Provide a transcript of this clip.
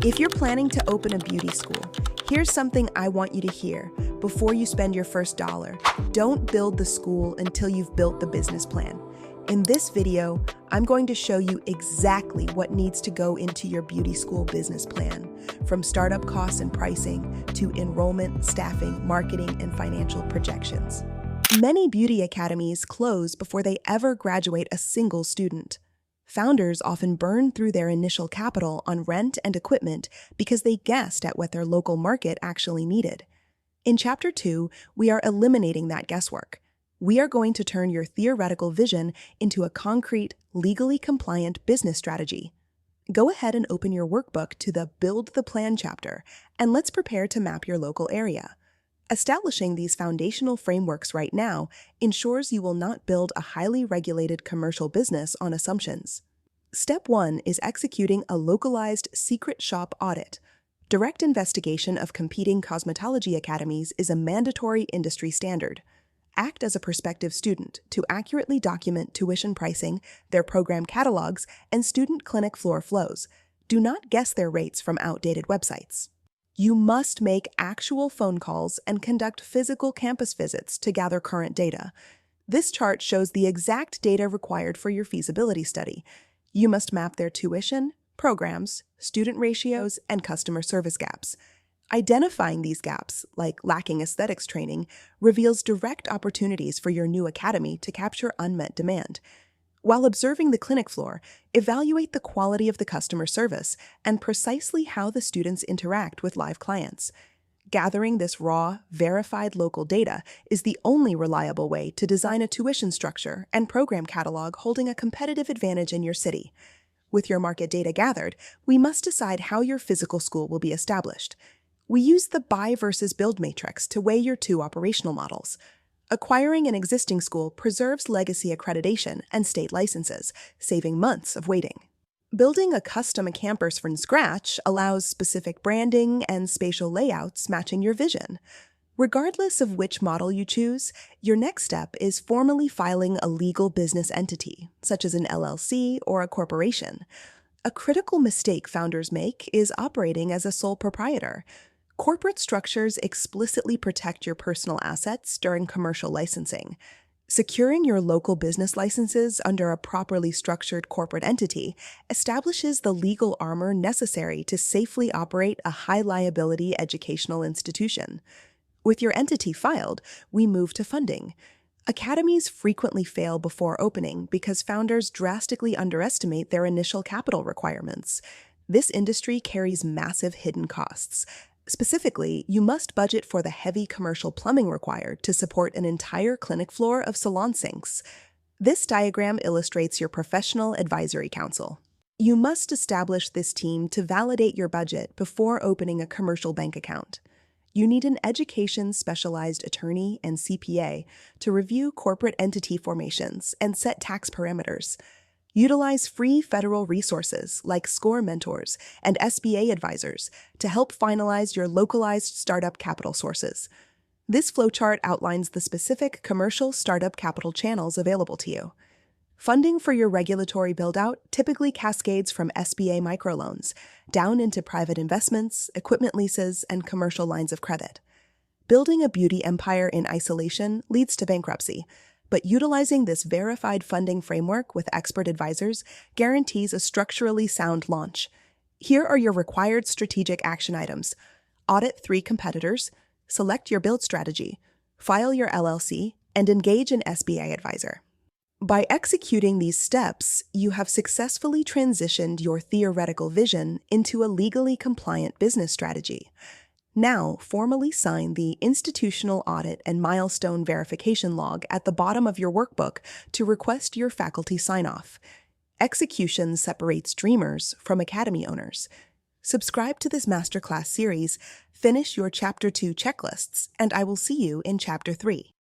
If you're planning to open a beauty school, here's something I want you to hear before you spend your first dollar. Don't build the school until you've built the business plan. In this video, I'm going to show you exactly what needs to go into your beauty school business plan, from startup costs and pricing to enrollment, staffing, marketing, and financial projections. Many beauty academies close before they ever graduate a single student. Founders often burn through their initial capital on rent and equipment because they guessed at what their local market actually needed. In Chapter 2, we are eliminating that guesswork. We are going to turn your theoretical vision into a concrete, legally compliant business strategy. Go ahead and open your workbook to the Build the Plan chapter, and let's prepare to map your local area. Establishing these foundational frameworks right now ensures you will not build a highly regulated commercial business on assumptions. Step 1 is executing a localized secret shop audit. Direct investigation of competing cosmetology academies is a mandatory industry standard. Act as a prospective student to accurately document tuition pricing, their program catalogs, and student clinic floor flows. Do not guess their rates from outdated websites. You must make actual phone calls and conduct physical campus visits to gather current data. This chart shows the exact data required for your feasibility study. You must map their tuition, programs, student ratios, and customer service gaps. Identifying these gaps, like lacking aesthetics training, reveals direct opportunities for your new academy to capture unmet demand. While observing the clinic floor, evaluate the quality of the customer service and precisely how the students interact with live clients. Gathering this raw, verified local data is the only reliable way to design a tuition structure and program catalog holding a competitive advantage in your city. With your market data gathered, we must decide how your physical school will be established. We use the buy versus build matrix to weigh your two operational models. Acquiring an existing school preserves legacy accreditation and state licenses, saving months of waiting. Building a custom campus from scratch allows specific branding and spatial layouts matching your vision. Regardless of which model you choose, your next step is formally filing a legal business entity, such as an LLC or a corporation. A critical mistake founders make is operating as a sole proprietor. Corporate structures explicitly protect your personal assets during commercial licensing. Securing your local business licenses under a properly structured corporate entity establishes the legal armor necessary to safely operate a high-liability educational institution. With your entity filed, we move to funding. Academies frequently fail before opening because founders drastically underestimate their initial capital requirements. This industry carries massive hidden costs. Specifically, you must budget for the heavy commercial plumbing required to support an entire clinic floor of salon sinks. This diagram illustrates your professional advisory council. You must establish this team to validate your budget before opening a commercial bank account. You need an education-specialized attorney and CPA to review corporate entity formations and set tax parameters. Utilize free federal resources like SCORE mentors and SBA advisors to help finalize your localized startup capital sources. This flowchart outlines the specific commercial startup capital channels available to you. Funding for your regulatory build-out typically cascades from SBA microloans down into private investments, equipment leases, and commercial lines of credit. Building a beauty empire in isolation leads to bankruptcy, but utilizing this verified funding framework with expert advisors guarantees a structurally sound launch. Here are your required strategic action items. Audit 3 competitors, select your build strategy, file your LLC, and engage an SBA advisor. By executing these steps, you have successfully transitioned your theoretical vision into a legally compliant business strategy. Now, formally sign the Institutional Audit and Milestone Verification log at the bottom of your workbook to request your faculty sign-off. Execution separates dreamers from academy owners. Subscribe to this masterclass series, finish your Chapter 2 checklists, and I will see you in Chapter 3.